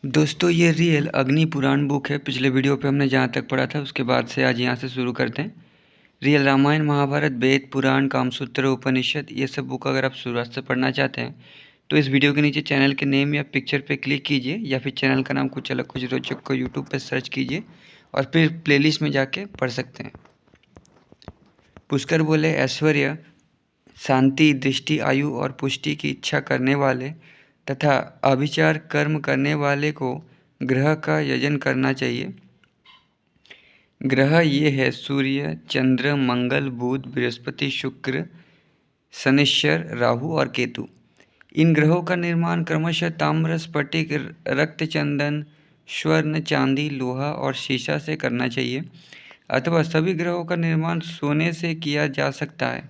दोस्तों ये रियल अग्नि पुराण बुक है। पिछले वीडियो पे हमने जहाँ तक पढ़ा था उसके बाद से आज यहाँ से शुरू करते हैं। रियल रामायण महाभारत वेद पुराण कामसूत्र उपनिषद ये सब बुक अगर आप शुरुआत से पढ़ना चाहते हैं तो इस वीडियो के नीचे चैनल के नेम या पिक्चर पे क्लिक कीजिए या फिर चैनल का नाम कुछ अलग कुछ रोचक को यूट्यूब पर सर्च कीजिए और फिर प्लेलिस्ट में जाके पढ़ सकते हैं। पुष्कर बोले, ऐश्वर्य शांति दृष्टि आयु और पुष्टि की इच्छा करने वाले तथा अभिचार कर्म करने वाले को ग्रह का यजन करना चाहिए। ग्रह ये है सूर्य चंद्र मंगल बुध बृहस्पति शुक्र शनिश्चर राहु और केतु। इन ग्रहों का निर्माण क्रमशः ताम्र स्फटिक रक्त चंदन स्वर्ण चांदी लोहा और शीशा से करना चाहिए अथवा सभी ग्रहों का निर्माण सोने से किया जा सकता है।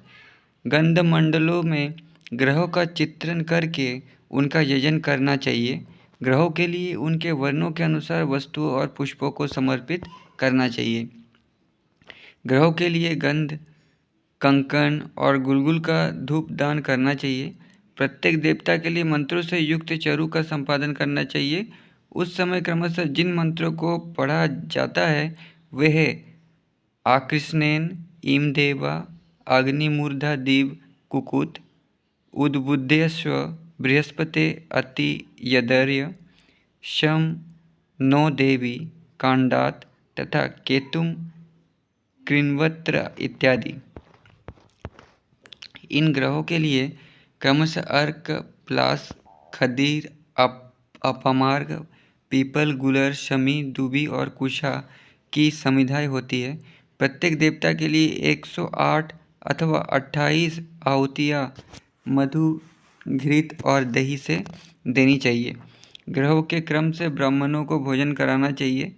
गंध मंडलों में ग्रहों का चित्रण करके उनका यजन करना चाहिए। ग्रहों के लिए उनके वर्णों के अनुसार वस्तुओं और पुष्पों को समर्पित करना चाहिए। ग्रहों के लिए गंध कंकण और गुलगुल का धूप दान करना चाहिए। प्रत्येक देवता के लिए मंत्रों से युक्त चरु का संपादन करना चाहिए। उस समय क्रमशः जिन मंत्रों को पढ़ा जाता है वे है आकृष्णेन इमदेवा अग्निमूर्धा दिव कुकुत उद्बुद्धेश्व बृहस्पते अति यदर्य शम नो देवी कांडात तथा केतुम कृन्वत्र इत्यादि। इन ग्रहों के लिए क्रमशः अर्क प्लास खदीर अपमार्ग पीपल गुलर शमी दुबी और कुशा की समिधाएँ होती है। प्रत्येक देवता के लिए 108 अथवा 28 आहुतियाँ मधु घृत और दही से देनी चाहिए। ग्रहों के क्रम से ब्राह्मणों को भोजन कराना चाहिए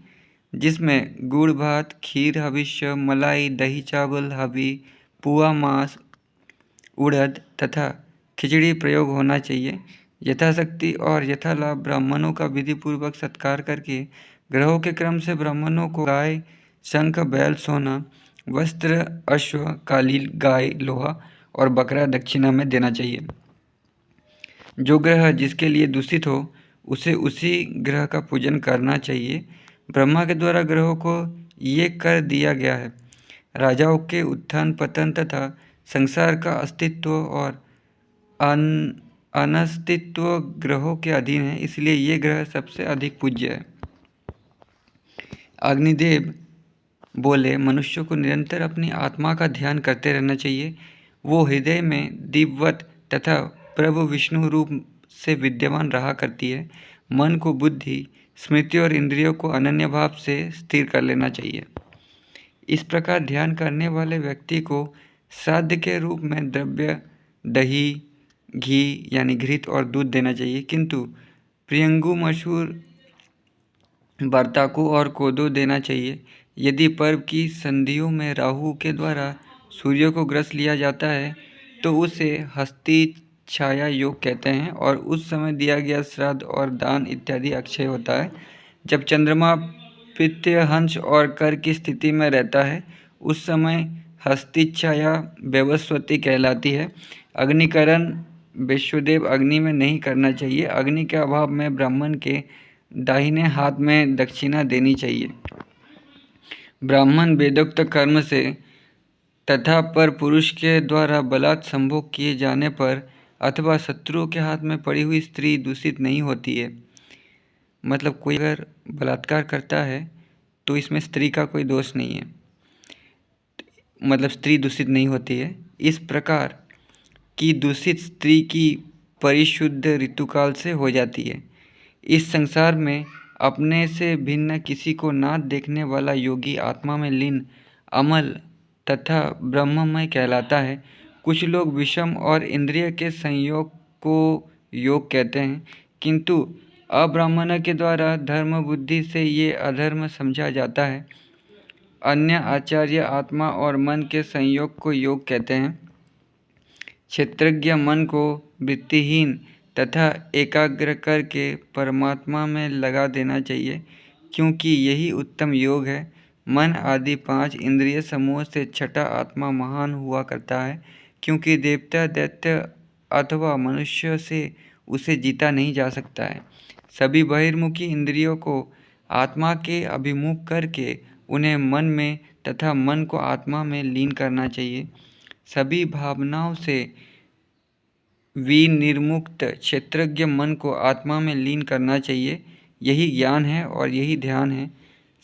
जिसमें गुड़ भात खीर हविष्य मलाई दही चावल हवी पुआ मांस उड़द तथा खिचड़ी प्रयोग होना चाहिए। यथाशक्ति और यथालाभ ब्राह्मणों का विधिपूर्वक सत्कार करके ग्रहों के क्रम से ब्राह्मणों को गाय शंख बैल सोना वस्त्र अश्व कालील गाय लोहा और बकरा दक्षिणा में देना चाहिए। जो ग्रह जिसके लिए दूषित हो उसे उसी ग्रह का पूजन करना चाहिए। ब्रह्मा के द्वारा ग्रहों को ये कर दिया गया है। राजाओं के उत्थान पतन तथा संसार का अस्तित्व और अनस्तित्व ग्रहों के अधीन है, इसलिए ये ग्रह सबसे अधिक पूज्य है। अग्निदेव बोले, मनुष्य को निरंतर अपनी आत्मा का ध्यान करते रहना चाहिए। वो हृदय में दिव्यवत तथा प्रभु विष्णु रूप से विद्यमान रहा करती है। मन को बुद्धि स्मृति और इंद्रियों को अनन्य भाव से स्थिर कर लेना चाहिए। इस प्रकार ध्यान करने वाले व्यक्ति को श्राद्ध के रूप में द्रव्य दही घी यानी घृत और दूध देना चाहिए, किंतु प्रियंगु मशहूर बरताकू और कोदो देना चाहिए। यदि पर्व की संधियों में राहु के द्वारा सूर्य को ग्रस लिया जाता है तो उसे हस्ती छाया योग कहते हैं और उस समय दिया गया श्राद्ध और दान इत्यादि अक्षय होता है। जब चंद्रमा पित्य हंस और कर की स्थिति में रहता है उस समय हस्ती छाया व्यवस्वती कहलाती है। अग्निकरण विश्वदेव अग्नि में नहीं करना चाहिए। अग्नि के अभाव में ब्राह्मण के दाहिने हाथ में दक्षिणा देनी चाहिए। ब्राह्मण वेदोक्त कर्म से तथा पर पुरुष के द्वारा बलात् संभोग किए जाने पर अथवा शत्रुओं के हाथ में पड़ी हुई स्त्री दूषित नहीं होती है। मतलब कोई अगर बलात्कार करता है तो इसमें स्त्री का कोई दोष नहीं है, मतलब स्त्री दूषित नहीं होती है। इस प्रकार की दूषित स्त्री की परिशुद्ध ऋतुकाल से हो जाती है। इस संसार में अपने से भिन्न किसी को ना देखने वाला योगी आत्मा में लीन अमल तथा ब्रह्ममय कहलाता है। कुछ लोग विषम और इंद्रिय के संयोग को योग कहते हैं, किंतु अब्राह्मण के द्वारा धर्म बुद्धि से ये अधर्म समझा जाता है। अन्य आचार्य आत्मा और मन के संयोग को योग कहते हैं। क्षेत्रज्ञ मन को वृत्तिहीन तथा एकाग्र करके परमात्मा में लगा देना चाहिए, क्योंकि यही उत्तम योग है। मन आदि 5 इंद्रिय समूह से छठा आत्मा महान हुआ करता है, क्योंकि देवता दैत्य अथवा मनुष्य से उसे जीता नहीं जा सकता है। सभी बहिर्मुखी इंद्रियों को आत्मा के अभिमुख करके उन्हें मन में तथा मन को आत्मा में लीन करना चाहिए। सभी भावनाओं से विनिर्मुक्त क्षेत्रज्ञ मन को आत्मा में लीन करना चाहिए। यही ज्ञान है और यही ध्यान है।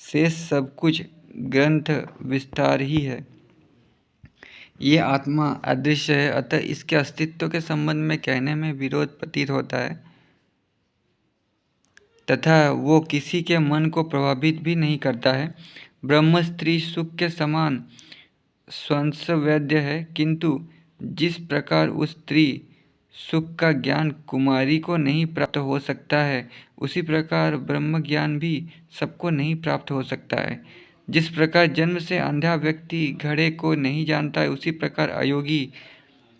शेष सब कुछ ग्रंथ विस्तार ही है। ये आत्मा अदृश्य है, अतः इसके अस्तित्व के संबंध में कहने में विरोध प्रतीत होता है तथा वो किसी के मन को प्रभावित भी नहीं करता है। ब्रह्म स्त्री सुख के समान स्वंसवैद्य है, किंतु जिस प्रकार उस स्त्री सुख का ज्ञान कुमारी को नहीं प्राप्त हो सकता है, उसी प्रकार ब्रह्म ज्ञान भी सबको नहीं प्राप्त हो सकता है। जिस प्रकार जन्म से अंधा व्यक्ति घड़े को नहीं जानता है, उसी प्रकार अयोगी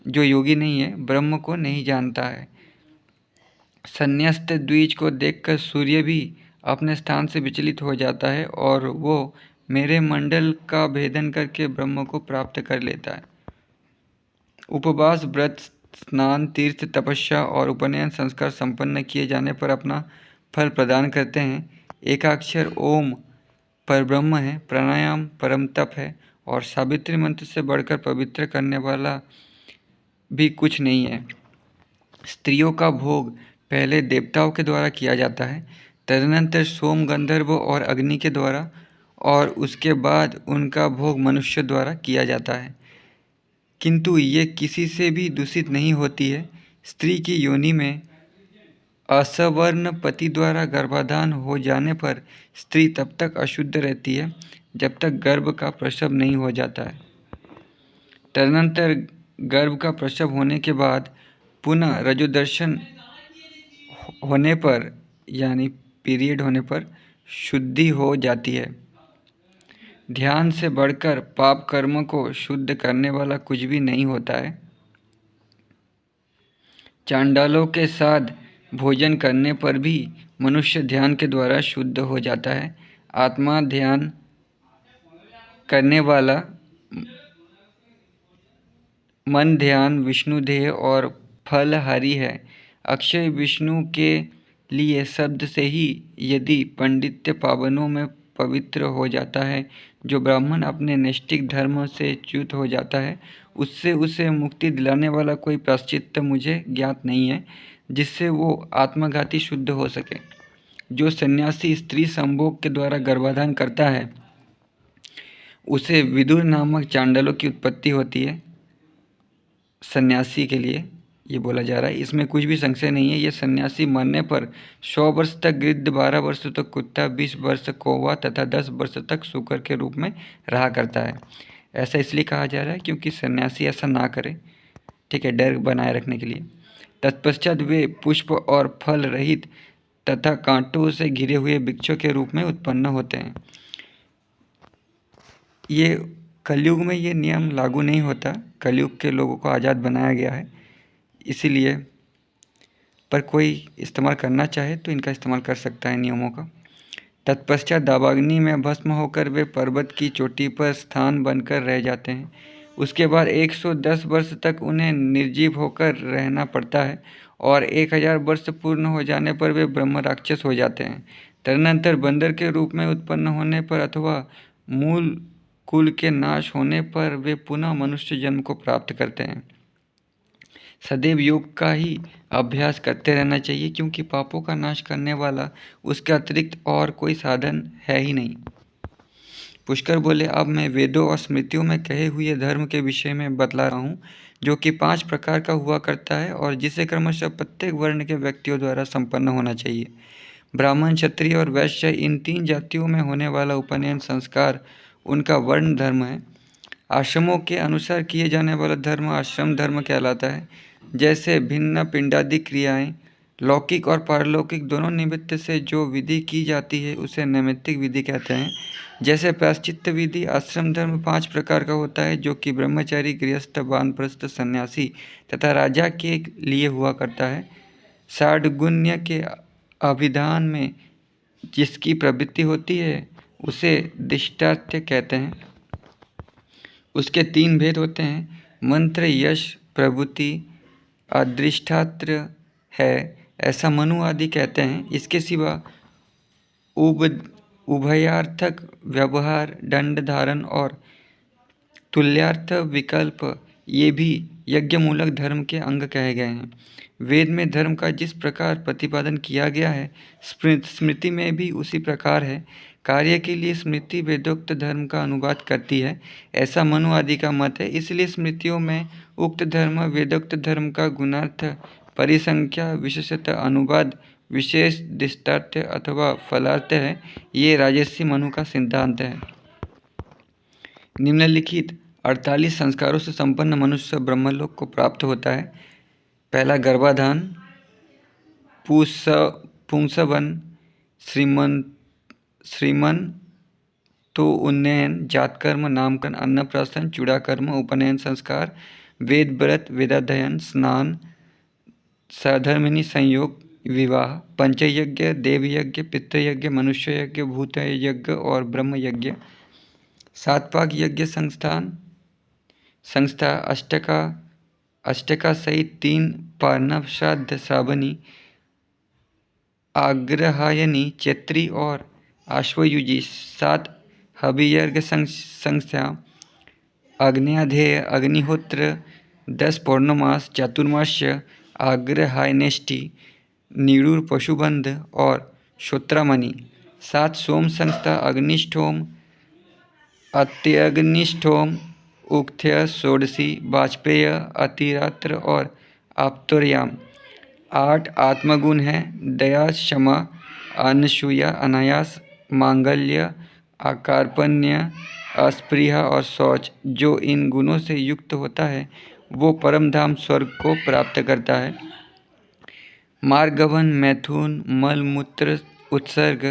जो योगी नहीं है ब्रह्म को नहीं जानता है। संन्यस्त द्विज को देखकर सूर्य भी अपने स्थान से विचलित हो जाता है और वो मेरे मंडल का भेदन करके ब्रह्म को प्राप्त कर लेता है। उपवास, व्रत, स्नान, तीर्थ, तपस्या और उपनयन संस्कार संपन्न किए जाने पर अपना फल प्रदान करते हैं। एकाक्षर ओम परब्रह्म है, प्राणायाम परम तप है और सावित्री मंत्र से बढ़कर पवित्र करने वाला भी कुछ नहीं है। स्त्रियों का भोग पहले देवताओं के द्वारा किया जाता है, तदनंतर सोम, गंधर्व और अग्नि के द्वारा, और उसके बाद उनका भोग मनुष्य द्वारा किया जाता है, किंतु ये किसी से भी दूषित नहीं होती है। स्त्री की योनि में असवर्ण पति द्वारा गर्भाधान हो जाने पर स्त्री तब तक अशुद्ध रहती है जब तक गर्भ का प्रसव नहीं हो जाता है। तदनंतर गर्भ का प्रसव होने के बाद पुनः रजोदर्शन होने पर यानी पीरियड होने पर शुद्धि हो जाती है। ध्यान से बढ़कर पाप कर्म को शुद्ध करने वाला कुछ भी नहीं होता है। चांडालों के साथ भोजन करने पर भी मनुष्य ध्यान के द्वारा शुद्ध हो जाता है। आत्मा ध्यान करने वाला मन ध्यान विष्णुदेह और फलहारी है। अक्षय विष्णु के लिए शब्द से ही यदि पंडित्य पावनों में पवित्र हो जाता है, जो ब्राह्मण अपने नैष्ठिक धर्म से च्युत हो जाता है, उससे उसे मुक्ति दिलाने वाला कोई प्रायश्चित्त मुझे ज्ञात नहीं है जिससे वो आत्मघाती शुद्ध हो सके। जो सन्यासी स्त्री संभोग के द्वारा गर्भाधान करता है, उसे विदुर नामक चांडालों की उत्पत्ति होती है। सन्यासी के लिए ये बोला जा रहा है, इसमें कुछ भी संशय नहीं है। ये सन्यासी मरने पर 100 वर्ष तक गिद्ध, 12 वर्ष तक कुत्ता, 20 वर्ष कौवा तथा 10 वर्ष तक सूकर के रूप में रहा करता है। ऐसा इसलिए कहा जा रहा है क्योंकि सन्यासी ऐसा ना करे, ठीक है, डर बनाए रखने के लिए। तत्पश्चात वे पुष्प और फल रहित तथा कांटों से घिरे हुए वृक्षों के रूप में उत्पन्न होते हैं। ये कलयुग में ये नियम लागू नहीं होता, कलयुग के लोगों को आज़ाद बनाया गया है इसीलिए, पर कोई इस्तेमाल करना चाहे तो इनका इस्तेमाल कर सकता है नियमों का। तत्पश्चात दावाग्नि में भस्म होकर वे पर्वत की चोटी पर स्थान बनकर रह जाते हैं। उसके बाद 110 वर्ष तक उन्हें निर्जीव होकर रहना पड़ता है और 1000 वर्ष पूर्ण हो जाने पर वे ब्रह्म राक्षस हो जाते हैं। तदनंतर बंदर के रूप में उत्पन्न होने पर अथवा मूल कुल के नाश होने पर वे पुनः मनुष्य जन्म को प्राप्त करते हैं। सदैव योग का ही अभ्यास करते रहना चाहिए, क्योंकि पापों का नाश करने वाला उसके अतिरिक्त और कोई साधन है ही नहीं। पुष्कर बोले, अब मैं वेदों और स्मृतियों में कहे हुए धर्म के विषय में बतला रहा हूँ, जो कि 5 प्रकार का हुआ करता है और जिसे क्रमशः प्रत्येक वर्ण के व्यक्तियों द्वारा संपन्न होना चाहिए। ब्राह्मण, क्षत्रिय और वैश्य, इन 3 जातियों में होने वाला उपनयन संस्कार उनका वर्ण धर्म है। आश्रमों के अनुसार किए जाने वाला धर्म आश्रम धर्म कहलाता है। जैसे भिन्न पिंडादि क्रियाएं लौकिक और पारलौकिक दोनों निमित्त से जो विधि की जाती है उसे नैमित्तिक विधि कहते हैं। जैसे प्रायश्चित्त विधि आश्रम धर्म 5 प्रकार का होता है, जो कि ब्रह्मचारी, गृहस्थ, वानप्रस्थ, सन्यासी तथा राजा के लिए हुआ करता है। षाड्गुण्य के अभिधान में जिसकी प्रवृत्ति होती है उसे दिष्टार्थ कहते हैं। उसके 3 भेद होते हैं, मंत्र, यश, प्रभूति, अधिष्ठात्र है, ऐसा मनु आदि कहते हैं। इसके सिवा उभयार्थक व्यवहार, दंड धारण और तुल्यार्थ विकल्प ये भी यज्ञमूलक धर्म के अंग कहे गए हैं। वेद में धर्म का जिस प्रकार प्रतिपादन किया गया है, स्मृति में भी उसी प्रकार है। कार्य के लिए स्मृति वेदोक्त धर्म का अनुवाद करती है, ऐसा मनु आदि का मत है। इसलिए स्मृतियों में उक्त धर्म वेदोक्त धर्म का गुणार्थ, परिसंख्या, विशेषतः अनुवाद, विशेष दृष्टार्थ अथवा फलार्थ है। ये राजर्षि मनु का सिद्धांत है। निम्नलिखित 48 संस्कारों से संपन्न मनुष्य ब्रह्मलोक को प्राप्त होता है। पहला गर्भाधान, पुंसवन, श्रीमन तो उन्नयन, जातकर्म, नामकरण, अन्नप्राशन, चूड़ाकर्म, उपनयन संस्कार, वेद व्रत, वेदाध्ययन, स्नान, साधर्मिणी संयोग, विवाह, पंचयज्ञ, देवयज्ञ, पितृयज्ञ, मनुष्य यज्ञ, भूत यज्ञ और ब्रह्म यज्ञ, सातपाक यज्ञ संस्था, अष्टका सहित 3 पार्नव, श्राद्ध, श्रावणी, आग्रहायनी, चैत्री और आश्वयुजी, 7 हवियर्घ संस्था, अग्न्याध्यय, अग्निहोत्र, 10 पौर्णमास, चातुर्मास्य, आग्रहायनेष्टि, निरूर, पशुबंध और श्रोत्रामणि, 7 सोम संस्था, अग्निष्ठोम, अत्यग्निष्ठोम, उक्थ्य, षोडशी, वाजपेय, अतिरात्र और आप्तोर्याम, 8 आत्मगुण हैं, दया, क्षमा, अनसूया, अनायास, मांगल्य, अकार्पण्य, अस्पृहा और शौच। जो इन गुणों से युक्त होता है वो परम धाम स्वर्ग को प्राप्त करता है। मार्गवन, मैथुन, मल मूत्र उत्सर्ग,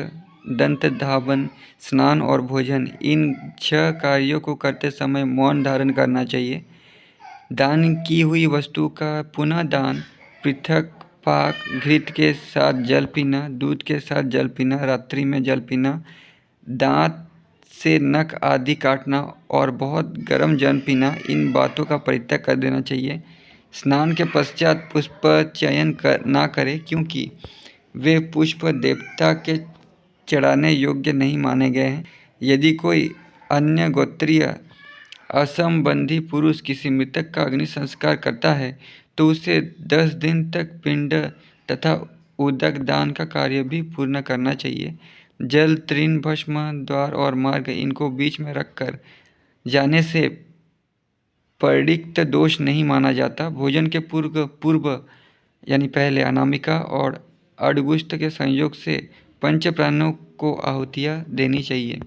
दंत धावन, स्नान और भोजन, इन 6 कार्यों को करते समय मौन धारण करना चाहिए। दान की हुई वस्तु का पुनः दान, पृथक पाक, घृत के साथ जल पीना, दूध के साथ जल पीना, रात्रि में जल पीना, दांत से नख आदि काटना और बहुत गर्म जल पीना, इन बातों का परित्याग कर देना चाहिए। स्नान के पश्चात पुष्प चयन ना करें, क्योंकि वे पुष्प देवता के चढ़ाने योग्य नहीं माने गए हैं। यदि कोई अन्य गोत्रीय असंबंधी पुरुष किसी मृतक का अग्नि संस्कार करता है तो उसे 10 दिन तक पिंड तथा उदक दान का कार्य भी पूर्ण करना चाहिए। जल, तृण, भस्म, द्वार और मार्ग, इनको बीच में रखकर जाने से परिक्त दोष नहीं माना जाता। भोजन के पूर्व यानी पहले अनामिका और अडगुष्ट के संयोग से पंच प्राणों को आहुतियाँ देनी चाहिए।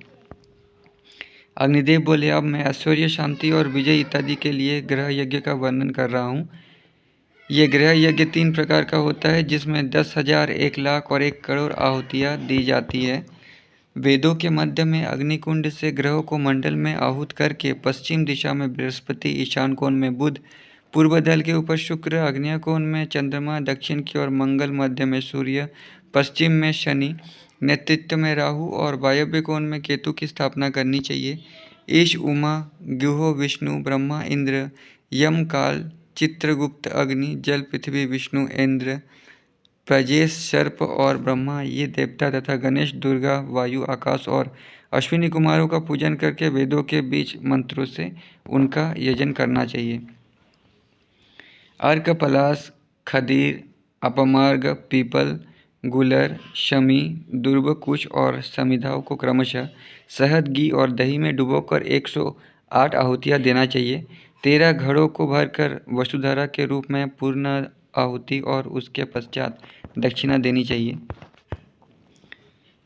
अग्निदेव बोले, अब मैं ऐश्वर्य, शांति और विजय इत्यादि के लिए ग्रह यज्ञ का वर्णन कर रहा हूँ। ये ग्रह यज्ञ 3 प्रकार का होता है, जिसमें 10,000, 1 लाख और 1 करोड़ आहुतियाँ दी जाती है। वेदों के मध्य में अग्निकुंड से ग्रहों को मंडल में आहूत करके पश्चिम दिशा में बृहस्पति, ईशान कोण में बुध, पूर्व दल के ऊपर शुक्र, आग्नेय कोण में चंद्रमा, दक्षिण की ओर मंगल, मध्य में सूर्य, पश्चिम में शनि, नेतृत्व में राहु और वायव्य कोण में केतु की स्थापना करनी चाहिए। ईश, उमा, गुहो, विष्णु, ब्रह्मा, इंद्र, यम, काल, चित्रगुप्त, अग्नि, जल, पृथ्वी, विष्णु, इंद्र, प्रजेश, सर्प और ब्रह्मा ये देवता तथा गणेश, दुर्गा, वायु, आकाश और अश्विनी कुमारों का पूजन करके वेदों के बीच मंत्रों से उनका यजन करना चाहिए। अर्क, पलाश, खदीर, अपमार्ग, पीपल, गुलर, शमी, दुर्ब, कुश और समिधाओं को क्रमशः शहद, घी और दही में डुबोकर 108 आहुतियाँ देना चाहिए। 13 घड़ों को भरकर वसुधारा के रूप में पूर्ण आहुति और उसके पश्चात दक्षिणा देनी चाहिए।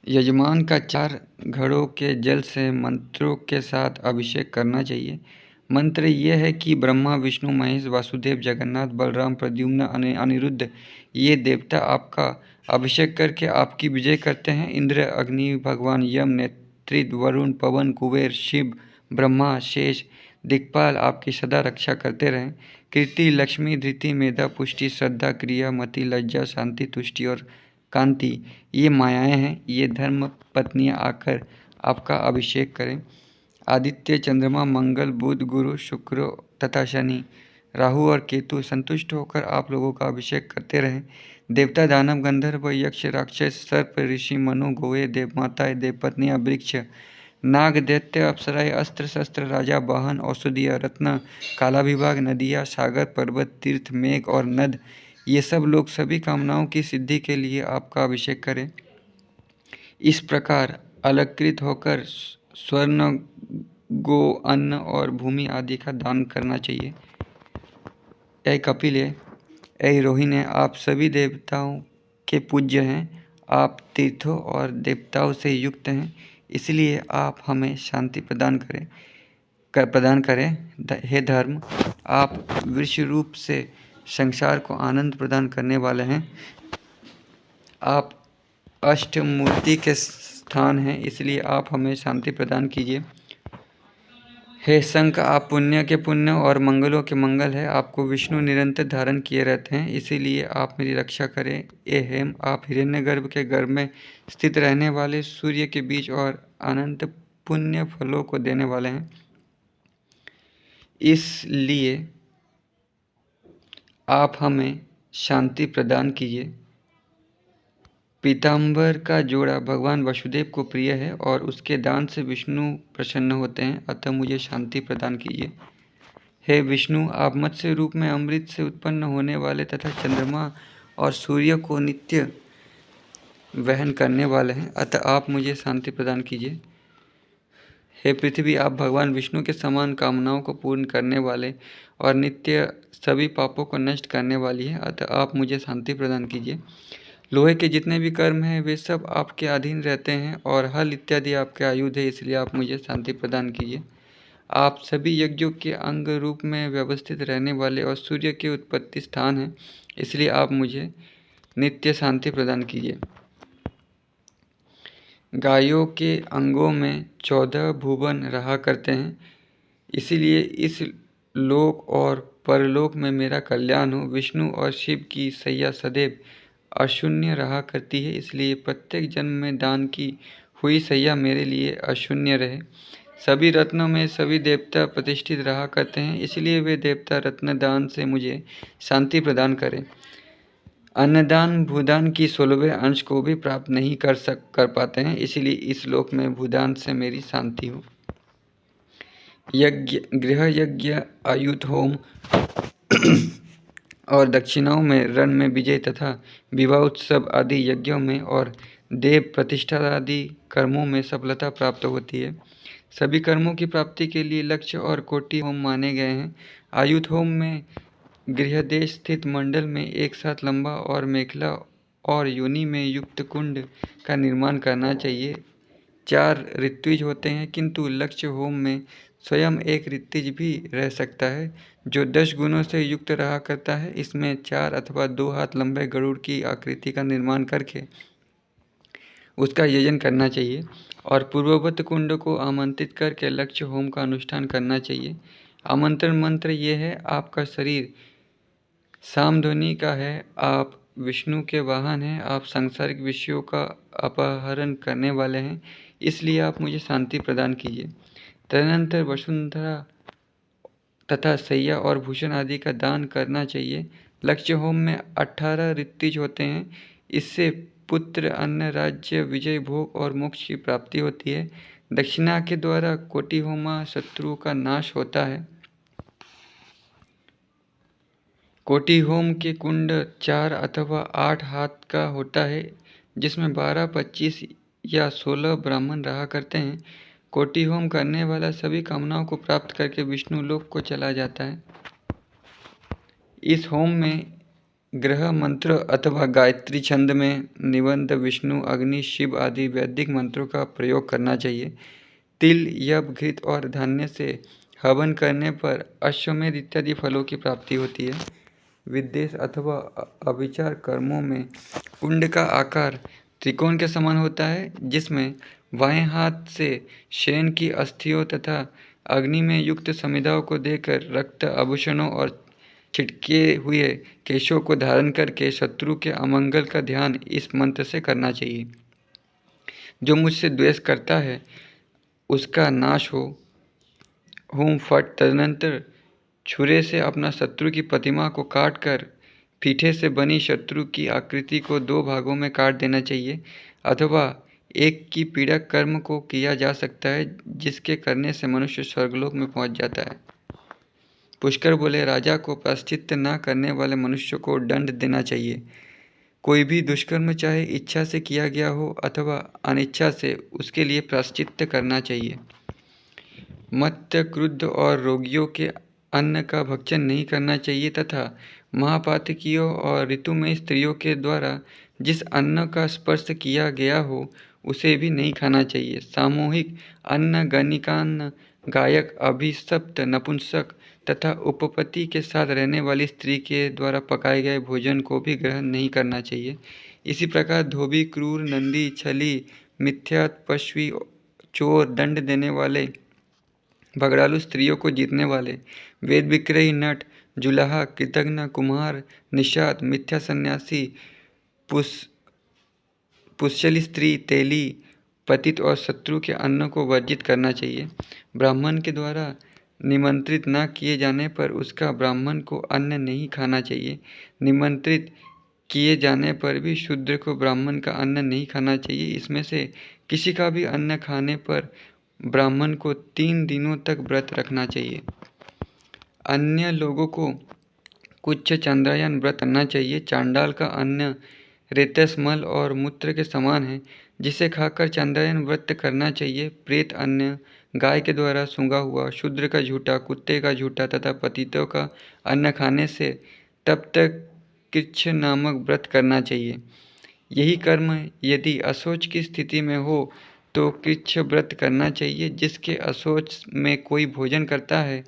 यजमान का 4 घड़ों के जल से मंत्रों के साथ अभिषेक करना चाहिए। मंत्र ये है कि ब्रह्मा, विष्णु, महेश, वासुदेव, जगन्नाथ, बलराम, प्रद्युम्न, अनिरुद्ध ये देवता आपका अभिषेक करके आपकी विजय करते हैं। इंद्र, अग्नि, भगवान यम, नेत्रिद, वरुण, पवन, कुबेर, शिव, ब्रह्मा, शेष, दिक्पाल आपकी सदा रक्षा करते रहें। कीर्ति, लक्ष्मी, धृति, मेधा, पुष्टि, श्रद्धा, क्रिया, मति, लज्जा, शांति, तुष्टि और कांति ये मायाएं हैं। ये धर्म पत्नियां आकर आपका अभिषेक करें। आदित्य, चंद्रमा, मंगल, बुध, गुरु, शुक्र तथा शनि, राहु और केतु संतुष्ट होकर आप लोगों का अभिषेक करते रहें। देवता, दानव, गंधर्व, यक्ष, राक्षस, सर्प, ऋषि, मनु, गौएं, देवमाताएं, देवपत्नियां, वृक्ष, नाग, दैत्य, अप्सराएं, अस्त्र शस्त्र, राजा, वाहन, औषधियाँ, रत्न, काला विभाग, नदियाँ, सागर, पर्वत, तीर्थ, मेघ और नद, ये सब लोग सभी कामनाओं की सिद्धि के लिए आपका अभिषेक करें। इस प्रकार अलंकृत होकर स्वर्ण, गो, अन्न और भूमि आदि का दान करना चाहिए। ऐ कपिल है, ऐ रोहिण है, आप सभी देवताओं के पूज्य हैं। आप तीर्थों और देवताओं से युक्त हैं, इसलिए आप हमें शांति प्रदान करें। हे धर्म, आप वृक्ष रूप से संसार को आनंद प्रदान करने वाले हैं। आप अष्टमूर्ति के स्थान हैं, इसलिए आप हमें शांति प्रदान कीजिए। हे शंख, आप पुण्य के पुण्य और मंगलों के मंगल है। आपको विष्णु निरंतर धारण किए रहते हैं, इसीलिए आप मेरी रक्षा करें। ए हेम, आप हिरण्यगर्भ के गर्भ में स्थित रहने वाले सूर्य के बीच और अनंत पुण्य फलों को देने वाले हैं, इसलिए आप हमें शांति प्रदान कीजिए। पीताम्बर का जोड़ा भगवान वसुदेव को प्रिय है और उसके दान से विष्णु प्रसन्न होते हैं, अतः मुझे शांति प्रदान कीजिए। हे विष्णु, आप मत्स्य रूप में अमृत से उत्पन्न होने वाले तथा चंद्रमा और सूर्य को नित्य वहन करने वाले हैं, अतः आप मुझे शांति प्रदान कीजिए। हे पृथ्वी, आप भगवान विष्णु के समान कामनाओं को पूर्ण करने वाले और नित्य सभी पापों को नष्ट करने वाली है, अतः आप मुझे शांति प्रदान कीजिए। लोहे के जितने भी कर्म हैं वे सब आपके अधीन रहते हैं और हल इत्यादि आपके आयुध है, इसलिए आप मुझे शांति प्रदान कीजिए। आप सभी यज्ञों के अंग रूप में व्यवस्थित रहने वाले और सूर्य के उत्पत्ति स्थान हैं, इसलिए आप मुझे नित्य शांति प्रदान कीजिए। गायों के अंगों में 14 भुवन रहा करते हैं, इसीलिए इस लोक और परलोक में मेरा कल्याण हो। विष्णु और शिव की सैया सदैव अशून्य रहा करती है, इसलिए प्रत्येक जन्म में दान की हुई सैया मेरे लिए अशून्य रहे। सभी रत्नों में सभी देवता प्रतिष्ठित रहा करते हैं, इसलिए वे देवता रत्न दान से मुझे शांति प्रदान करें। अन्नदान भूदान की 16वें अंश को भी प्राप्त नहीं कर पाते हैं, इसलिए इस लोक में भूदान से मेरी शांति हो। यज्ञ, गृह यज्ञ, आयुध होम और दक्षिणाओं में, रण में विजय तथा विवाह उत्सव आदि यज्ञों में और देव प्रतिष्ठा आदि कर्मों में सफलता प्राप्त होती है। सभी कर्मों की प्राप्ति के लिए लक्ष्य और कोटि होम माने गए हैं। आयुध होम में गृहदेश स्थित मंडल में एक साथ लंबा और मेखला और योनि में युक्त कुंड का निर्माण करना चाहिए। 4 ऋत्विज होते हैं, किंतु लक्ष्य होम में स्वयं एक ऋत्विज भी रह सकता है, जो 10 गुणों से युक्त रहा करता है। इसमें 4 अथवा 2 हाथ लंबे गरुड़ की आकृति का निर्माण करके उसका यजन करना चाहिए और पूर्ववत कुंड को आमंत्रित करके लक्ष्य होम का अनुष्ठान करना चाहिए। आमंत्रण मंत्र ये है, आपका शरीर सामध्वनि का है, आप विष्णु के वाहन हैं, आप सांसारिक विषयों का अपहरण करने वाले हैं, इसलिए आप मुझे शांति प्रदान कीजिए। तदनंतर वसुंधरा तथा सैया और भूषण आदि का दान करना चाहिए। लक्ष्य होम में 18 ऋत्विज होते हैं, इससे पुत्र, अन्न, राज्य, विजय, भोग और मोक्ष की प्राप्ति होती है। दक्षिणा के द्वारा कोटि होमा शत्रुओं का नाश होता है। कोटि होम के कुंड 4 अथवा 8 हाथ का होता है, जिसमें 12, 25 या 16 ब्राह्मण रहा करते हैं। कोटि होम करने वाला सभी कामनाओं को प्राप्त करके विष्णु लोक को चला जाता है। इस होम में ग्रह मंत्र अथवा गायत्री छंद में निबंध विष्णु, अग्नि, शिव आदि वैदिक मंत्रों का प्रयोग करना चाहिए। तिल, यव, घृत और धान्य से हवन करने पर अश्वमेध इत्यादि फलों की प्राप्ति होती है। विद्वेष अथवा अविचार कर्मों में कुंड का आकार त्रिकोण के समान होता है, जिसमें बाएं हाथ से शेन की अस्थियों तथा अग्नि में युक्त समिधाओं को देकर रक्त, आभूषणों और छिटके हुए केशों को धारण करके शत्रु के अमंगल का ध्यान इस मंत्र से करना चाहिए। जो मुझसे द्वेष करता है उसका नाश हो। होम फट। तदनंतर छुरे से अपना शत्रु की प्रतिमा को काटकर पीठे से बनी शत्रु की आकृति को 2 भागों में काट देना चाहिए, अथवा एक की पीड़ा कर्म को किया जा सकता है जिसके करने से मनुष्य स्वर्गलोक में पहुंच जाता है। पुष्कर बोले, राजा को प्रायश्चित न करने वाले मनुष्य को दंड देना चाहिए। कोई भी दुष्कर्म चाहे इच्छा से किया गया हो अथवा अनिच्छा से, उसके लिए प्रायश्चित करना चाहिए। मत्त, क्रुद्ध और रोगियों के अन्न का भक्षण नहीं करना चाहिए तथा महापातकियों और ऋतुमय स्त्रियों के द्वारा जिस अन्न का स्पर्श किया गया हो उसे भी नहीं खाना चाहिए। सामूहिक अन्न, गणिकान्न, गायक, अभिशप्त, नपुंसक तथा उपपत्ति के साथ रहने वाली स्त्री के द्वारा पकाए गए भोजन को भी ग्रहण नहीं करना चाहिए। इसी प्रकार धोबी, क्रूर, नंदी, छली, मिथ्या, पशवी, चोर, दंड देने वाले, भगड़ालू स्त्रियों को जीतने वाले, वेद विक्रयी, नट, जुलाहा, कृतघ्न, कुम्हार, निषाद, मिथ्या सन्यासी, पुष्यली स्त्री, तेली, पतित और शत्रु के अन्न को वर्जित करना चाहिए। ब्राह्मण के द्वारा निमंत्रित न किए जाने पर उसका ब्राह्मण को अन्न नहीं खाना चाहिए। निमंत्रित किए जाने पर भी शूद्र को ब्राह्मण का अन्न नहीं खाना चाहिए। इसमें से किसी का भी अन्न खाने पर ब्राह्मण को 3 दिनों तक व्रत रखना चाहिए। अन्य लोगों को कुछ चंद्रायन व्रत करना चाहिए। चांडाल का अन्न रेतस, मल और मूत्र के समान है, जिसे खाकर चंद्रायन व्रत करना चाहिए। प्रेत अन्न, गाय के द्वारा सूंघा हुआ, शूद्र का झूठा, कुत्ते का झूठा तथा पतितों का अन्न खाने से तब तक कृच्छ नामक व्रत करना चाहिए। यही कर्म यदि अशौच की स्थिति में हो तो कृच्छ व्रत करना चाहिए। जिसके अशौच में कोई भोजन करता है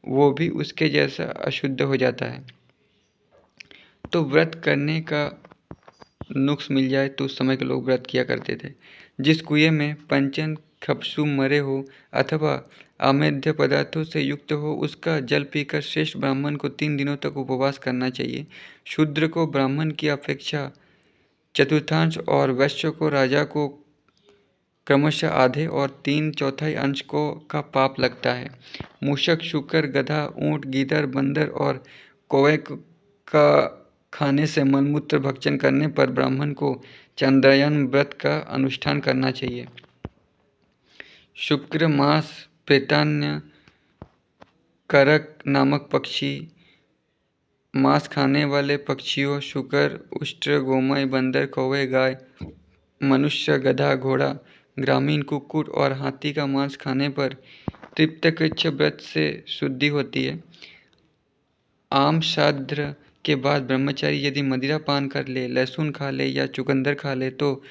वो भी उसके जैसा अशुद्ध हो जाता है। तो व्रत करने का नुक्स मिल जाए तो उस समय के लोग व्रत किया करते थे। जिस कुएं में पंचन खपसू मरे हो अथवा अमेध्य पदार्थों से युक्त हो उसका जल पीकर श्रेष्ठ ब्राह्मण को 3 दिनों तक उपवास करना चाहिए। शूद्र को ब्राह्मण की अपेक्षा चतुर्थांश और वैश्य को राजा को क्रमशः आधे और 3/4 अंश का पाप लगता है। मूषक, शूकर, गधा, ऊंट, गीदड़, बंदर और कौवे का खाने से मलमूत्र भक्षण करने पर ब्राह्मण को चंद्रायन व्रत का अनुष्ठान करना चाहिए। शुक्र मास, प्रेतान्य, करक नामक पक्षी, मांस खाने वाले पक्षियों, शुकर, उष्ट्र, गोमय, बंदर, कौवे, गाय, मनुष्य, गधा, घोड़ा, ग्रामीण, कुक्कुट और हाथी का मांस खाने पर तृप्त कृच्छ व्रत से शुद्धि होती है। आम श्राद्ध के बाद ब्रह्मचारी यदि मदिरा पान कर ले, लहसुन खा ले या चुकंदर खा ले तो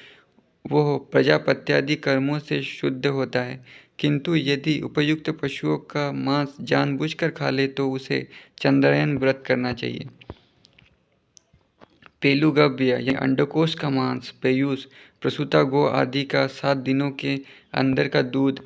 वह प्रजापत्यादि कर्मों से शुद्ध होता है। किंतु यदि उपयुक्त पशुओं का मांस जानबूझकर खा ले तो उसे चंद्रायन व्रत करना चाहिए। पेलुगव्य यानी अंडकोश का मांस, पेयूस, प्रसूता गौ आदि का 7 दिनों के अंदर का दूध,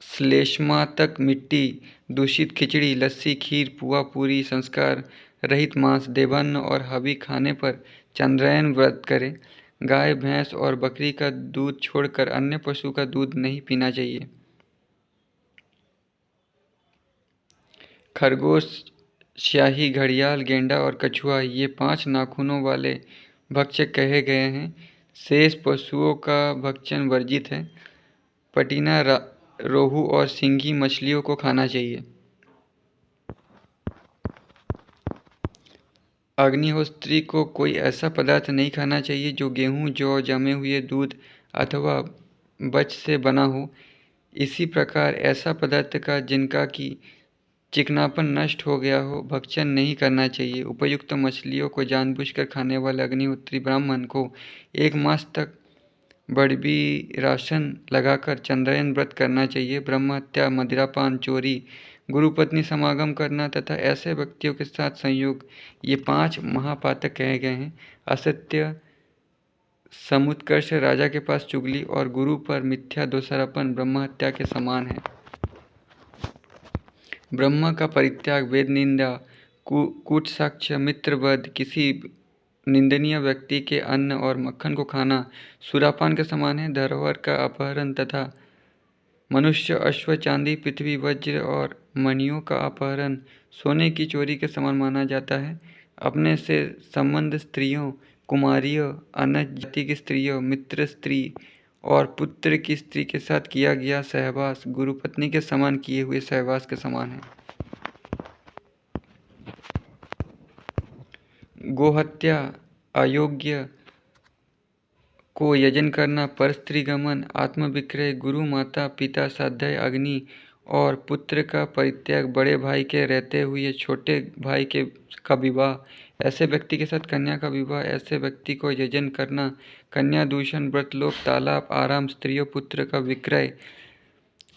श्लेष्मातक मिट्टी, दूषित खिचड़ी, लस्सी, खीर, पुआ, पूरी, संस्कार रहित मांस, देवान्न और हवी खाने पर चंद्रायन व्रत करें। गाय, भैंस और बकरी का दूध छोड़कर अन्य पशु का दूध नहीं पीना चाहिए। खरगोश, स्याही, घड़ियाल, गेंडा और कछुआ ये 5 नाखूनों वाले भक्ष्य कहे गए हैं। शेष पशुओं का भक्षण वर्जित है। पटीना, रोहू और सिंगी मछलियों को खाना चाहिए। अग्निहोत्री को कोई ऐसा पदार्थ नहीं खाना चाहिए जो गेहूं, जौ, जमे हुए दूध अथवा बच से बना हो। इसी प्रकार ऐसा पदार्थ का जिनका की चिकनापन नष्ट हो गया हो भक्षण नहीं करना चाहिए। उपयुक्त मछलियों को जानबूझकर खाने वाले अग्निहोत्री ब्राह्मण को 1 मास तक बड़बी राशन लगाकर चंद्रायन व्रत करना चाहिए। ब्रह्महत्या, मदिरापान, चोरी, गुरुपत्नी समागम करना तथा ऐसे व्यक्तियों के साथ संयोग ये 5 महापातक कहे गए हैं। असत्य, समुत्कर्ष, राजा के पास चुगली और गुरु पर मिथ्या दोषारोपण ब्रह्महत्या के समान है। ब्रह्म का परित्याग, वेद निंदा, कूटसाक्ष्य, मित्रवध, किसी निंदनीय व्यक्ति के अन्न और मक्खन को खाना सुरापान के समान है। धरोहर का अपहरण तथा मनुष्य अश्व, चांदी, पृथ्वी, वज्र और मणियों का अपहरण सोने की चोरी के समान माना जाता है। अपने से संबंध स्त्रियों, कुमारियों, अन्य जाति की स्त्रियों, मित्र स्त्री और पुत्र की स्त्री के साथ किया गया सहवास गुरुपत्नी के समान किए हुए सहवास के समान है। गोहत्या, अयोग्य को यजन करना, परस्त्रीगमन, आत्मविक्रय, गुरु, माता पिता, स्वाध्याय, अग्नि और पुत्र का परित्याग, बड़े भाई के रहते हुए छोटे भाई का विवाह, ऐसे व्यक्ति के साथ कन्या का विवाह, ऐसे व्यक्ति को यजन करना, कन्या दूषण, व्रतलोक, तालाब, आराम, स्त्रियों, पुत्र का विक्रय,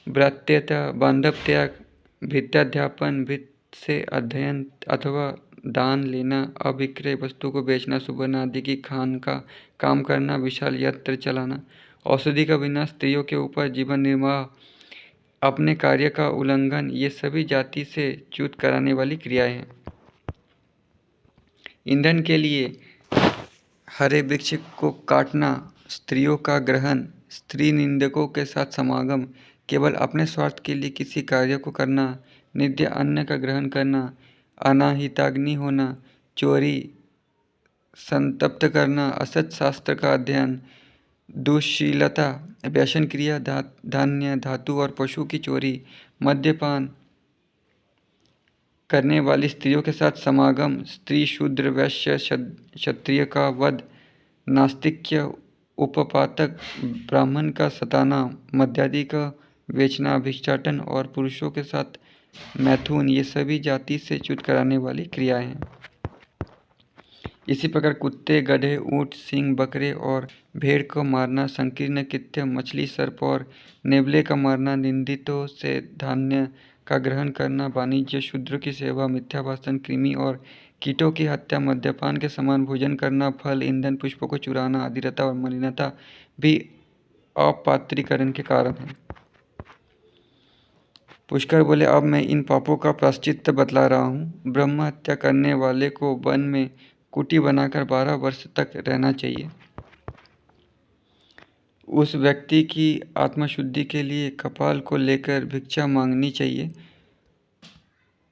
भ्रातृता, बांधव त्याग, भित्याध्यापन, भित्त से अध्ययन अथवा दान लेना, अविक्रय वस्तु को बेचना, सुवर्ण आदि की खान का काम करना, विशाल यंत्र चलाना, औषधि का विनाश, स्त्रियों के ऊपर जीवन निर्वाह, अपने कार्य का उल्लंघन, ये सभी जाति से च्युत कराने वाली क्रियाएं हैं। ईंधन के लिए हरे वृक्ष को काटना, स्त्रियों का ग्रहण, स्त्री निंदकों के साथ समागम, केवल अपने स्वार्थ के लिए किसी कार्य को करना, नित्य अन्न का ग्रहण करना, अनाहिताग्नि होना, चोरी, संतप्त करना, असत शास्त्र का अध्ययन, दुश्शीलता, व्यसन क्रिया, धान्य, धातु और पशु की चोरी, मद्यपान करने वाली स्त्रियों के साथ समागम, स्त्री, शूद्र, वैश्य, क्षत्रिय का वध, नास्तिक्य, उपपातक, ब्राह्मण का सताना, मद्यादि का बेचना, भिक्षाटन और पुरुषों के साथ मैथुन, ये सभी जाति से च्युत कराने वाली क्रियाएं हैं। इसी प्रकार कुत्ते, गधे, ऊंट, सिंह, बकरे और भेड़ को मारना, संकीर्ण कृत्य, मछली, सर्प और नेवले का मारना, निंदितों से धान्य का ग्रहण करना, वाणिज्य, शूद्रों की सेवा, मिथ्या भाषण, कृमि और कीटों की हत्या, मद्यपान के समान भोजन करना, फल, ईंधन, पुष्पों को चुराना, अधीरता और मलिनता भी अपात्रीकरण के कारण है। पुष्कर बोले, अब मैं इन पापों का प्रायश्चित्त बतला रहा हूँ। ब्रह्म हत्या करने वाले को वन में कुटी बनाकर 12 वर्ष तक रहना चाहिए। उस व्यक्ति की आत्मशुद्धि के लिए कपाल को लेकर भिक्षा मांगनी चाहिए,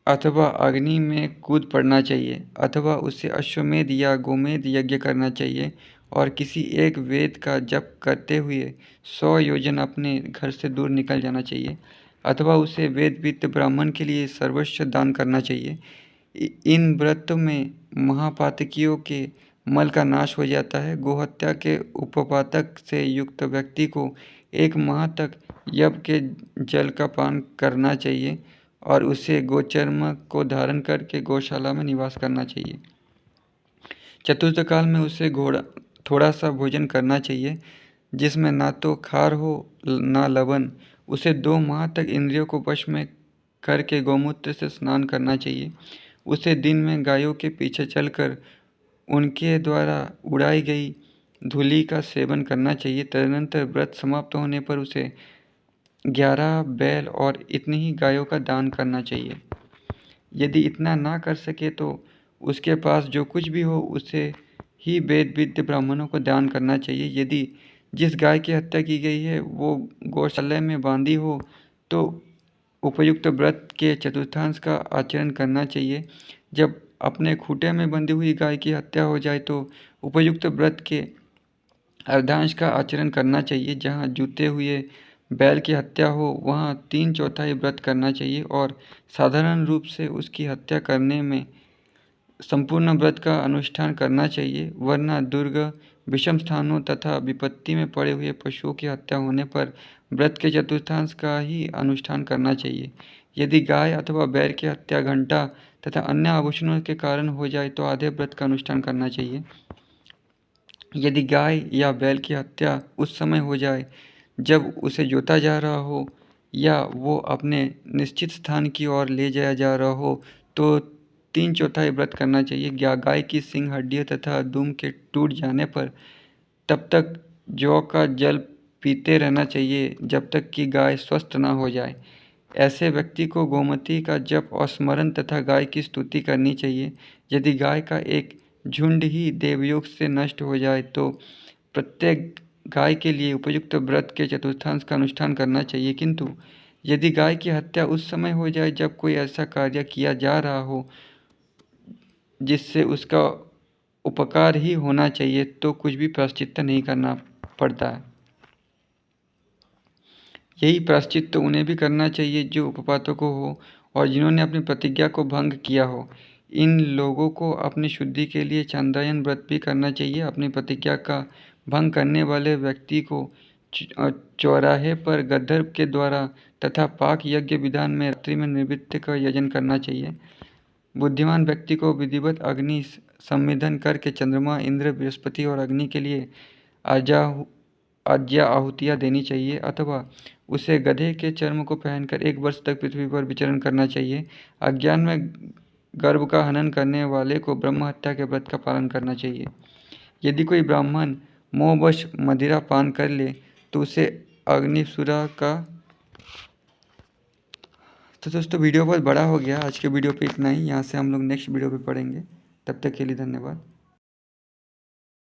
अथवा अग्नि में कूद पड़ना चाहिए, अथवा उसे अश्वमेध या गोमेध यज्ञ करना चाहिए और किसी एक वेद का जप करते हुए 100 योजन अपने घर से दूर निकल जाना चाहिए, अथवा उसे वेदविद ब्राह्मण के लिए सर्वस्व दान करना चाहिए। इन व्रतों में महापातकियों के मल का नाश हो जाता है। गोहत्या के उपपातक से युक्त व्यक्ति को 1 माह तक यज्ञ के जल का पान करना चाहिए और उसे गोचर्म को धारण करके गौशाला में निवास करना चाहिए। चतुर्थ काल में उसे थोड़ा सा भोजन करना चाहिए जिसमें ना तो खार हो ना लवण। उसे 2 माह तक इंद्रियों को वश में करके गौमूत्र से स्नान करना चाहिए। उसे दिन में गायों के पीछे चलकर उनके द्वारा उड़ाई गई धूलि का सेवन करना चाहिए। तदनंतर व्रत समाप्त होने पर उसे 11 बैल और इतनी ही गायों का दान करना चाहिए। यदि इतना ना कर सके तो उसके पास जो कुछ भी हो उसे ही वेद विद्य ब्राह्मणों को दान करना चाहिए। यदि जिस गाय की हत्या की गई है वो गौशाला में बांधी हो तो उपयुक्त व्रत के चतुर्थांश का आचरण करना चाहिए। जब अपने खूंटे में बंधी हुई गाय की हत्या हो जाए तो उपयुक्त व्रत के अर्धांश का आचरण करना चाहिए। जहाँ जूते हुए बैल की हत्या हो वहाँ 3/4 व्रत करना चाहिए और साधारण रूप से उसकी हत्या करने में संपूर्ण व्रत का अनुष्ठान करना चाहिए, वरना दुर्ग, विषम स्थानों तथा विपत्ति में पड़े हुए पशुओं की हत्या होने पर व्रत के चतुर्थांश का ही अनुष्ठान करना चाहिए। यदि गाय अथवा बैल की हत्या घंटा तथा अन्य आभूषणों के कारण हो जाए तो आधे व्रत का अनुष्ठान करना चाहिए। यदि गाय या बैल की हत्या उस समय हो जाए जब उसे जोता जा रहा हो या वो अपने निश्चित स्थान की ओर ले जाया जा रहा हो तो 3/4 व्रत करना चाहिए। गाय की सींग, हड्डियों तथा दुम के टूट जाने पर तब तक जौ का जल पीते रहना चाहिए जब तक कि गाय स्वस्थ ना हो जाए। ऐसे व्यक्ति को गोमती का जप और स्मरण तथा गाय की स्तुति करनी चाहिए। यदि गाय का एक झुंड ही देवयोग से नष्ट हो जाए तो प्रत्येक गाय के लिए उपयुक्त व्रत के चतुर्थांश का अनुष्ठान करना चाहिए। किंतु यदि गाय की हत्या उस समय हो जाए जब कोई ऐसा कार्य किया जा रहा हो जिससे उसका उपकार ही होना चाहिए, तो कुछ भी प्रायश्चित्त नहीं करना पड़ता है। यही प्रायश्चित्त उन्हें भी करना चाहिए जो उपपातक हो और जिन्होंने अपनी प्रतिज्ञा को भंग किया हो। इन लोगों को अपनी शुद्धि के लिए चांद्रायन व्रत भी करना चाहिए। अपनी प्रतिज्ञा का भंग करने वाले व्यक्ति को चौराहे पर गंधर्व के द्वारा तथा पाक यज्ञ विधान में रात्रि में नैवेद्य का यजन करना चाहिए। बुद्धिमान व्यक्ति को विधिवत अग्नि संवेदन करके चंद्रमा, इंद्र, बृहस्पति और अग्नि के लिए आज्ञा आहुतियाँ देनी चाहिए, अथवा उसे गधे के चर्म को पहनकर 1 वर्ष तक पृथ्वी पर विचरण करना चाहिए। अज्ञान में गर्भ का हनन करने वाले को ब्रह्म हत्या के व्रत का पालन करना चाहिए। यदि कोई ब्राह्मण मोहवश मदिरा पान कर ले तो उसे अग्निसुरा का। तो दोस्तों वीडियो बहुत बड़ा हो गया, आज के वीडियो पे इतना ही। यहाँ से हम लोग नेक्स्ट वीडियो पे पढ़ेंगे। तब तक के लिए धन्यवाद।